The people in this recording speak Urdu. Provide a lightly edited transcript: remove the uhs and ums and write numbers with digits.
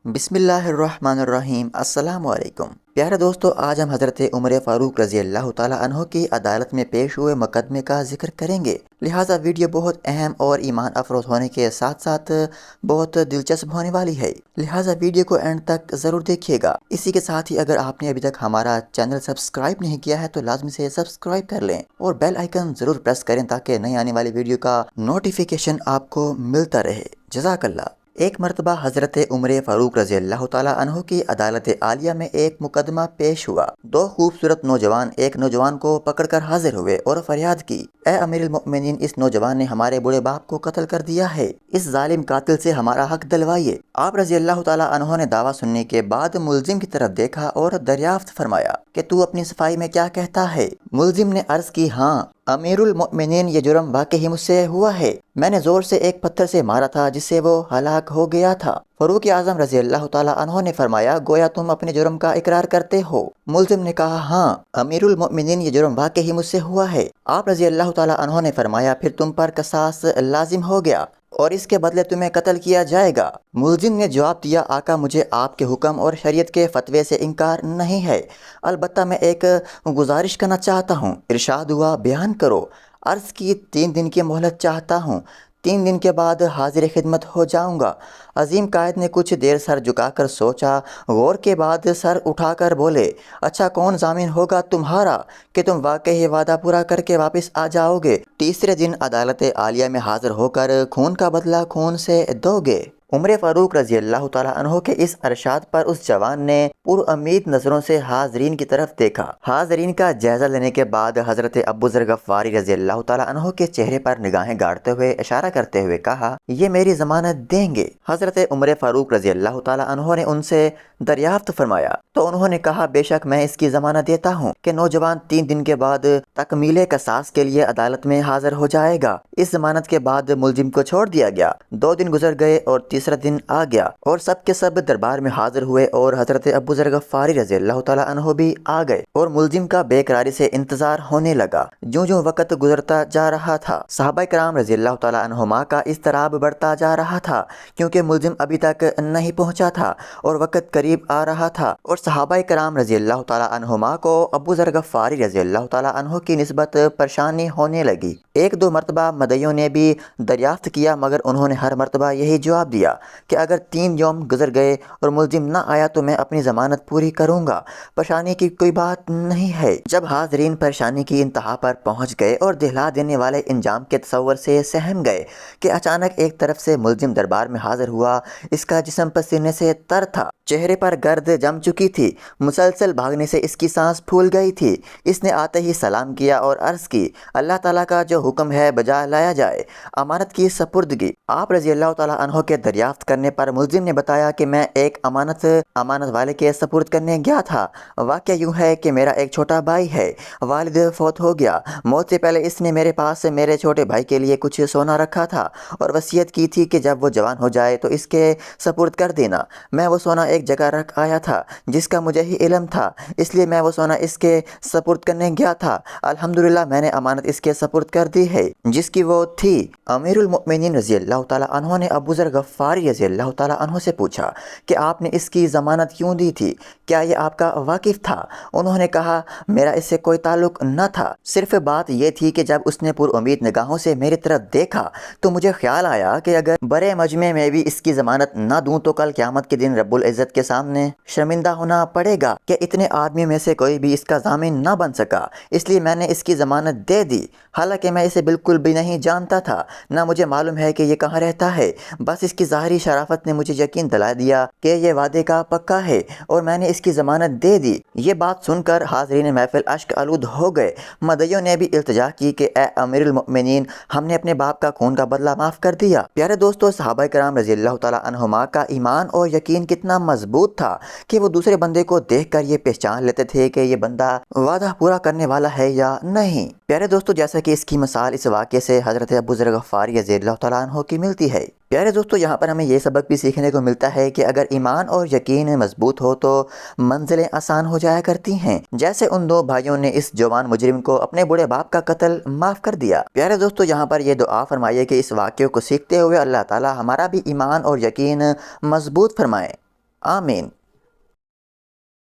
بسم اللہ الرحمن الرحیم۔ السلام علیکم پیارے دوستو، آج ہم حضرت عمر فاروق رضی اللہ تعالیٰ عنہ کی عدالت میں پیش ہوئے مقدمے کا ذکر کریں گے، لہٰذا ویڈیو بہت اہم اور ایمان افروز ہونے کے ساتھ ساتھ بہت دلچسپ ہونے والی ہے، لہٰذا ویڈیو کو اینڈ تک ضرور دیکھیے گا۔ اسی کے ساتھ ہی اگر آپ نے ابھی تک ہمارا چینل سبسکرائب نہیں کیا ہے تو لازمی سے سبسکرائب کر لیں اور بیل آئیکن ضرور پریس کریں تاکہ نئی آنے والی ویڈیو کا نوٹیفیکیشن آپ کو ملتا رہے۔ جزاک اللہ۔ ایک مرتبہ حضرت عمر فاروق رضی اللہ تعالیٰ عنہ کی عدالت عالیہ میں ایک مقدمہ پیش ہوا۔ دو خوبصورت نوجوان ایک نوجوان کو پکڑ کر حاضر ہوئے اور فریاد کی، اے امیر المؤمنین، اس نوجوان نے ہمارے بوڑھے باپ کو قتل کر دیا ہے، اس ظالم قاتل سے ہمارا حق دلوائیے۔ آپ رضی اللہ تعالیٰ عنہ نے دعویٰ سننے کے بعد ملزم کی طرف دیکھا اور دریافت فرمایا کہ تو اپنی صفائی میں کیا کہتا ہے؟ ملزم نے عرض کی، ہاں امیر المؤمنین، یہ جرم واقعی مجھ سے ہوا ہے، میں نے زور سے ایک پتھر سے مارا تھا جس سے وہ ہلاک ہو گیا تھا۔ فاروق اعظم رضی اللہ تعالیٰ عنہ نے فرمایا، گویا تم اپنے جرم کا اقرار کرتے ہو؟ ملزم نے کہا، ہاں امیر المؤمنین، یہ جرم واقعی مجھ سے ہوا ہے۔ آپ رضی اللہ تعالیٰ عنہ نے فرمایا، پھر تم پر قصاص لازم ہو گیا اور اس کے بدلے تمہیں قتل کیا جائے گا۔ ملزم نے جواب دیا، آقا مجھے آپ کے حکم اور شریعت کے فتوے سے انکار نہیں ہے، البتہ میں ایک گزارش کرنا چاہتا ہوں۔ ارشاد ہوا، بیان کرو۔ عرض کی، 3 دن کی مہلت چاہتا ہوں، 3 دن کے بعد حاضر خدمت ہو جاؤں گا۔ عظیم قائد نے کچھ دیر سر جھکا کر سوچا، غور کے بعد سر اٹھا کر بولے، اچھا کون ضامن ہوگا تمہارا کہ تم واقعی وعدہ پورا کر کے واپس آ جاؤ گے؟ تیسرے دن عدالت عالیہ میں حاضر ہو کر خون کا بدلہ خون سے دو گے۔ عمر فاروق رضی اللہ تعالیٰ عنہ کے اس ارشاد پر اس جوان نے پر امید نظروں سے حاضرین کی طرف دیکھا۔ حاضرین کا جائزہ لینے کے بعد حضرت ابو ذر غفاری رضی اللہ تعالیٰ عنہ کے چہرے پر نگاہیں گاڑتے ہوئے اشارہ کرتے ہوئے کہا، یہ میری ضمانت دیں گے؟ حضرت عمر فاروق رضی اللہ تعالیٰ عنہ نے ان سے دریافت فرمایا تو انہوں نے کہا، بے شک میں اس کی ضمانت دیتا ہوں کہ نوجوان 3 دن کے بعد تکمیل قصاص کے لیے عدالت میں حاضر ہو جائے گا۔ اس ضمانت کے بعد ملزم کو چھوڑ دیا گیا۔ 2 دن گزر گئے اور تیسرا دن آ گیا اور سب کے سب دربار میں حاضر ہوئے اور حضرت ابو ذر غفاری رضی اللہ تعالیٰ عنہ بھی آ گئے اور ملزم کا بے قراری سے انتظار ہونے لگا۔ جوں جوں وقت گزرتا جا رہا تھا، صحابہ کرام رضی اللہ تعالیٰ عنہما کا اضطراب بڑھتا جا رہا تھا، کیونکہ ملزم ابھی تک نہیں پہنچا تھا اور وقت قریب آ رہا تھا، اور صحابہ کرام رضی اللہ تعالیٰ عنہما کو ابو ذر غفاری رضی اللہ تعالیٰ عنہ کی نسبت پریشانی ہونے لگی۔ 1-2 مرتبہ مدعیوں نے بھی دریافت کیا، مگر انہوں نے ہر مرتبہ یہی جواب دیا کہ اگر 3 یوم گزر گئے اور ملزم نہ آیا تو میں اپنی ضمانت پوری کروں گا، پریشانی کی کوئی بات نہیں ہے۔ جب حاضرین پریشانی کی انتہا پر پہنچ گئے اور دہلا دینے والے انجام کے تصور سے سہم گئے کہ اچانک ایک طرف سے ملزم دربار میں حاضر ہوا، اس کا جسم پسینے سے تر تھا، چہرے پر گرد جم چکی تھی، مسلسل بھاگنے سے اس کی سانس پھول گئی تھی۔ اس نے آتے ہی سلام کیا اور عرض کی، اللہ تعالیٰ کا جو حکم ہے بجا لایا جائے، امانت کی سپردگی۔ آپ رضی اللہ تعالیٰ عنہ کے دریافت کرنے پر ملزم نے بتایا کہ میں ایک امانت والے کے سپرد کرنے گیا تھا۔ واقعہ یوں ہے کہ میرا ایک چھوٹا بھائی ہے، والد فوت ہو گیا، موت سے پہلے اس نے میرے پاس میرے چھوٹے بھائی کے لیے کچھ سونا رکھا تھا اور وصیت کی تھی کہ جب وہ جوان ہو جائے تو اس کے سپرد کر دینا۔ میں وہ سونا ایک جگہ رکھ آیا تھا جس کا مجھے ہی علم تھا، اس لیے میں وہ سونا اس کے سپرد کرنے گیا تھا۔ الحمدللہ میں نے امانت اس کے سپرد کر دی ہے جس کی وہ تھی۔ امیر المؤمنین رضی اللہ تعالیٰ عنہ نے ابو ذر غفاری رضی اللہ تعالیٰ عنہ سے پوچھا کہ آپ نے اس کی ضمانت کیوں دی تھی؟ کیا یہ آپ کا واقف تھا؟ انہوں نے کہا، میرا اس سے کوئی تعلق نہ تھا، صرف بات یہ تھی کہ جب اس نے پر امید نگاہوں سے میری طرف دیکھا تو مجھے خیال آیا کہ اگر بڑے مجمع میں بھی اس کی ضمانت نہ دوں تو کل قیامت کے دن رب العزت کے سامنے شرمندہ ہونا پڑے گا کہ اتنے آدمی میں سے کوئی بھی اس کا ضامن نہ بن سکا، اس لیے میں نے اس کی ضمانت دے دی، حالانکہ میں اسے بالکل بھی نہیں جانتا تھا، نہ مجھے معلوم ہے کہ یہ کہاں رہتا ہے، بس اس کی ظاہری شرافت نے مجھے یقین دلا دیا کہ یہ وعدے کا پکا ہے اور میں نے اس کی ضمانت دے دی۔ یہ بات سن کر حاضرین محفل اشک آلود ہو گئے۔ مدعیوں نے بھی التجا کی کہ اے امیر المؤمنین، ہم نے اپنے باپ کا خون کا بدلہ معاف کر دیا۔ پیارے دوستو، صحابہ کرام رضی اللہ تعالیٰ عنہما کا ایمان اور یقین کتنا مضبوط تھا کہ وہ دوسرے بندے کو دیکھ کر یہ پہچان لیتے تھے کہ یہ بندہ وعدہ پورا کرنے والا ہے یا نہیں۔ پیارے دوستو، جیسا کہ اس کی مثال اس واقعے سے حضرت ابو ذر غفاری رضی اللہ تعالیٰ عنہ کی ملتی ہے۔ پیارے دوستو، یہاں پر ہمیں یہ سبق بھی سیکھنے کو ملتا ہے کہ اگر ایمان اور یقین مضبوط ہو تو منزلیں آسان ہو جایا کرتی ہیں، جیسے ان 2 بھائیوں نے اس جوان مجرم کو اپنے بوڑھے باپ کا قتل معاف کر دیا۔ پیارے دوستو، یہاں پر یہ دعا فرمائیے کہ اس واقعے کو سیکھتے ہوئے اللہ تعالی ہمارا بھی ایمان اور یقین مضبوط فرمائے۔ آمین۔